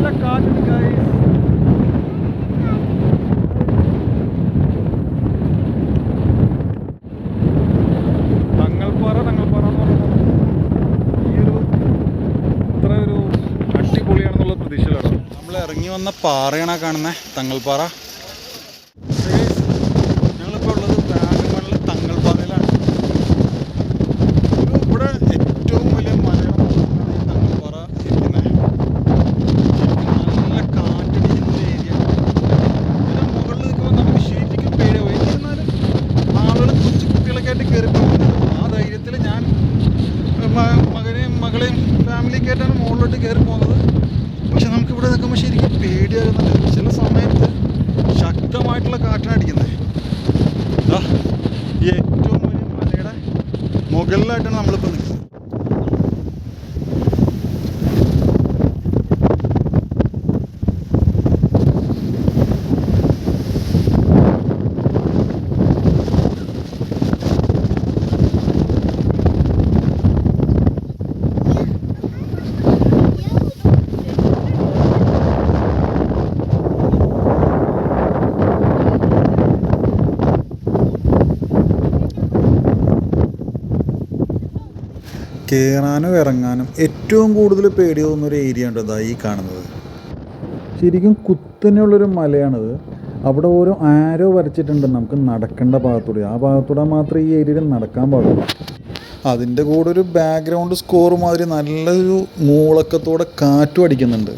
നല്ല കാറ്റുണ്ട് ഗൈസ്. തങ്ങൾപ്പാറ എന്ന് പറയുന്നത് ഈ ഒരു ഇത്ര ഒരു അടിപൊളിയാണെന്നുള്ള പ്രതീക്ഷയിലാണ് നമ്മൾ ഇറങ്ങി വന്ന പാറയാണ് കാണുന്നത്, തങ്ങൾപ്പാറ. ഞങ്ങളിപ്പോൾ ഉള്ളത് വാഗമണിൽ തങ്ങൾപ്പാറയിലാണ്. ഇവിടെ ഏറ്റവും വലിയ മലയുടെ മുകളിലാണ് ഈ തങ്ങൾപ്പാറ ഇരിക്കുന്നത്. നല്ല കാറ്റടിക്കുന്ന ഏരിയ. ഇതിന് മുകളിൽ നിൽക്കുമ്പോൾ നമുക്ക് ശരിക്കും പേടിയാവും. എന്നിരുന്നാലും ആളുകൾ കൊച്ചു കുട്ടികളൊക്കെ ആയിട്ട് കയറി പോകുന്നത്. ആ ധൈര്യത്തിൽ ഞാൻ മകളെയും ഫാമിലിയൊക്കെ ആയിട്ടാണ് മുകളിലോട്ട് കയറി പോകുന്നത്. പക്ഷെ നമുക്കിവിടെ നിൽക്കുമ്പോൾ ശരിക്കും പേടിയാകുന്നുണ്ട്. ചില സമയത്ത് ശക്തമായിട്ടുള്ള കാറ്റാണ് അടിക്കുന്നത്. ഈ ഏറ്റവും വലിയ മലയുടെ മുകളിലായിട്ടാണ് നമ്മളിപ്പോൾ നിൽക്കുന്നത്. കയറാനും ഇറങ്ങാനും ഏറ്റവും കൂടുതൽ പേടി തോന്നുന്നൊരു ഏരിയ ഉണ്ട് ഈ കാണുന്നത്. ശരിക്കും കുത്തനെയുള്ളൊരു മലയാണിത്. അവിടെ ഓരോ ആരോ വരച്ചിട്ടുണ്ട് നമുക്ക് നടക്കേണ്ട ഭാഗത്തൂടെ. ആ ഭാഗത്തൂടെ മാത്രമേ ഈ ഏരിയയിൽ നടക്കാൻ പാടുള്ളൂ. അതിൻ്റെ കൂടെ ഒരു ബാക്ക്ഗ്രൗണ്ട് സ്കോർ മാതിരി നല്ലൊരു മൂളക്കത്തോടെ കാറ്റും അടിക്കുന്നുണ്ട്.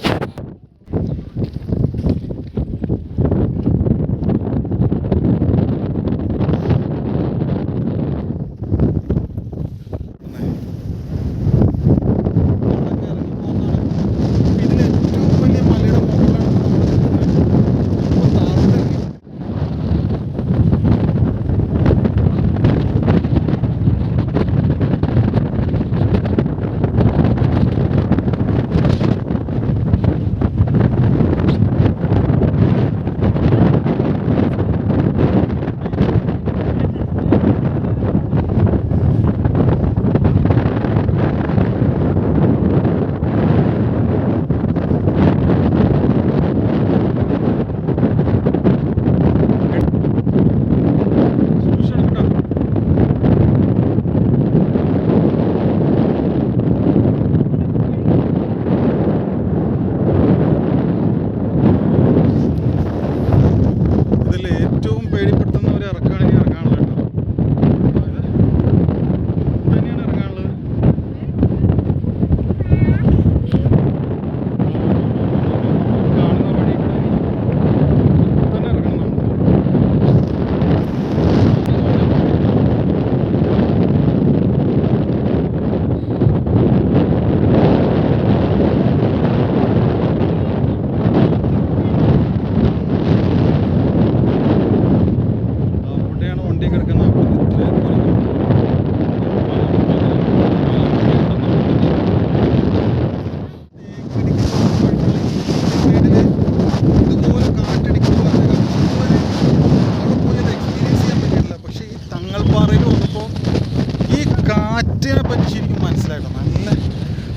കാറ്റിനെ പറ്റി ശരിക്കും മനസ്സിലാക്കണം. നല്ല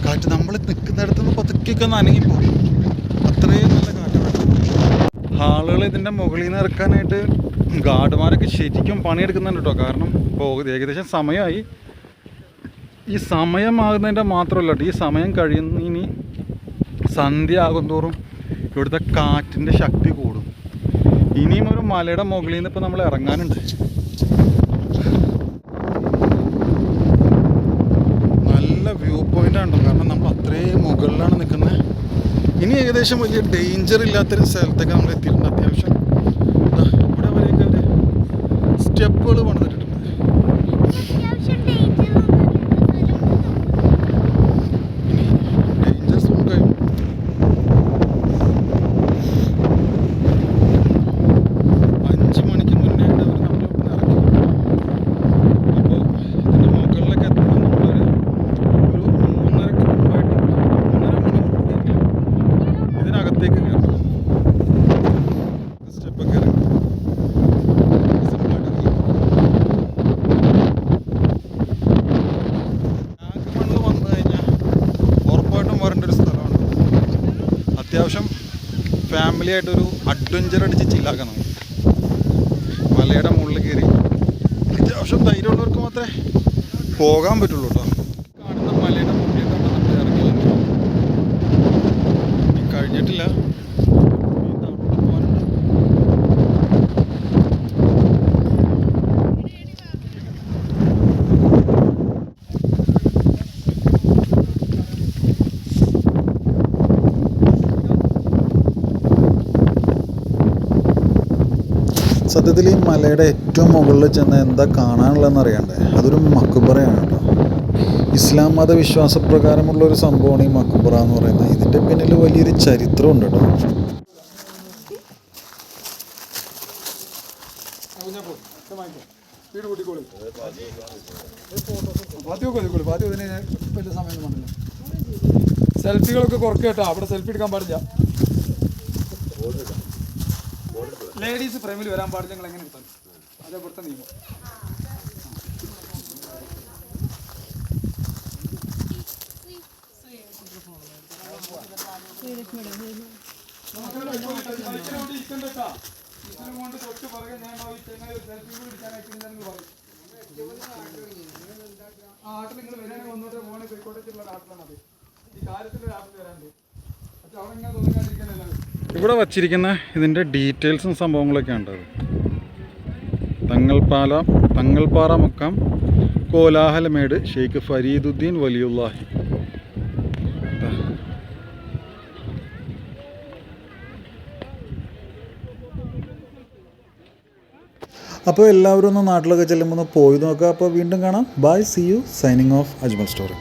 കാറ്റ്, നമ്മൾ നിൽക്കുന്നിടത്തുനിന്ന് പതുക്കെയൊക്കെ നനങ്ങിപ്പോകും. അത്രയും നല്ല കാറ്റാണ്. ആളുകൾ ഇതിൻ്റെ മുകളിൽ നിന്ന് ഇറക്കാനായിട്ട് ഗാർഡുമാരൊക്കെ ശരിക്കും പണിയെടുക്കുന്നുണ്ട് കേട്ടോ. കാരണം ഇപ്പോൾ ഏകദേശം സമയമായി. ഈ സമയമാകുന്നതിൻ്റെ മാത്രമല്ല കേട്ടോ, ഈ സമയം കഴിയുന്നതിന് സന്ധ്യ ആകും തോറും ഇവിടുത്തെ കാറ്റിൻ്റെ ശക്തി കൂടും. ഇനിയും ഒരു മലയുടെ മുകളിൽ നിന്ന് ഇപ്പോൾ നമ്മൾ ഇറങ്ങാനുണ്ട്. വ്യൂ പോയിന്റ് ആണ് കാരണം നമ്മൾ അത്രയും മുകളിലാണ് നിൽക്കുന്നത്. ഇനി ഏകദേശം വലിയ ഡേഞ്ചർ ഇല്ലാത്തൊരു സ്ഥലത്തേക്ക് നമ്മൾ എത്തിയിട്ടുണ്ട്. അത്യാവശ്യം ഇവിടെ വരെയൊക്കെ ഒരു സ്റ്റെപ്പുകൾ പണിതിട്ടുണ്ട്. ഇനി ഡേഞ്ചർ സോൺ കഴിഞ്ഞു. അത്യാവശ്യം ഫാമിലി ആയിട്ടൊരു അഡ്വഞ്ചർ അടിച്ച് ചില്ലാക്കാം നമുക്ക്. മലയുടെ മുകളിൽ കയറി അത്യാവശ്യം ധൈര്യമുള്ളവർക്ക് മാത്രമേ പോകാൻ പറ്റുള്ളൂ കേട്ടോ. കാണുന്ന മലയുടെ മുകളിൽ നമ്മൾ ഇറങ്ങിയില്ല, കഴിഞ്ഞിട്ടില്ല. സത്യത്തിൽ ഈ മലയുടെ ഏറ്റവും മുകളിൽ ചെന്ന് എന്താ കാണാനുള്ളതെന്ന് അറിയണ്ടേ? അതൊരു മക്ബറയാണ് കേട്ടോ. ഇസ്ലാം മത വിശ്വാസപ്രകാരമുള്ള ഒരു സംഭവമാണ് ഈ മക്ബറ എന്ന് പറയുന്നത്. ഇതിൻ്റെ പിന്നിൽ വലിയൊരു ചരിത്രമുണ്ട് കേട്ടോ. സെൽഫികളൊക്കെ കുറക്കേട്ടോ, അവിടെ സെൽഫി എടുക്കാൻ പാടില്ല. ലേഡീസ് ഫ്രെയിമിൽ വരാൻ പാടില്ല. നിങ്ങൾ എങ്ങനെ എടുത്താൽ അതേ ഇവിടുത്തെ നിയമം. ആട്ടിൽ നിങ്ങൾ വരികയാണെങ്കിൽ ഒന്നോട്ട് പോകണേ കോഴിക്കോട്ടേക്കുള്ള ആട്ടിലാണ്. മതി ഈ കാര്യത്തിൻ്റെ ആട്ടിൽ വരാണ്ട് പക്ഷെ അവിടെ ഇങ്ങനെ തോന്നിക്കാണ്ടിരിക്കാനല്ല. ഇവിടെ വച്ചിരിക്കുന്ന ഇതിൻ്റെ ഡീറ്റെയിൽസും സംഭവങ്ങളൊക്കെ ഉണ്ടത്. തങ്ങൾപ്പാറ മക്കാം കോലാഹലമേട് ഷെയ്ഖ് ഫരീദുദ്ദീൻ വലിയുല്ലാഹി. അപ്പോൾ എല്ലാവരും ഒന്ന് നാട്ടിലൊക്കെ ചെല്ലുമ്പോൾ ഒന്ന് പോയി നോക്കുക. അപ്പോൾ വീണ്ടും കാണാം. Bye, see you, signing off Ajmal story.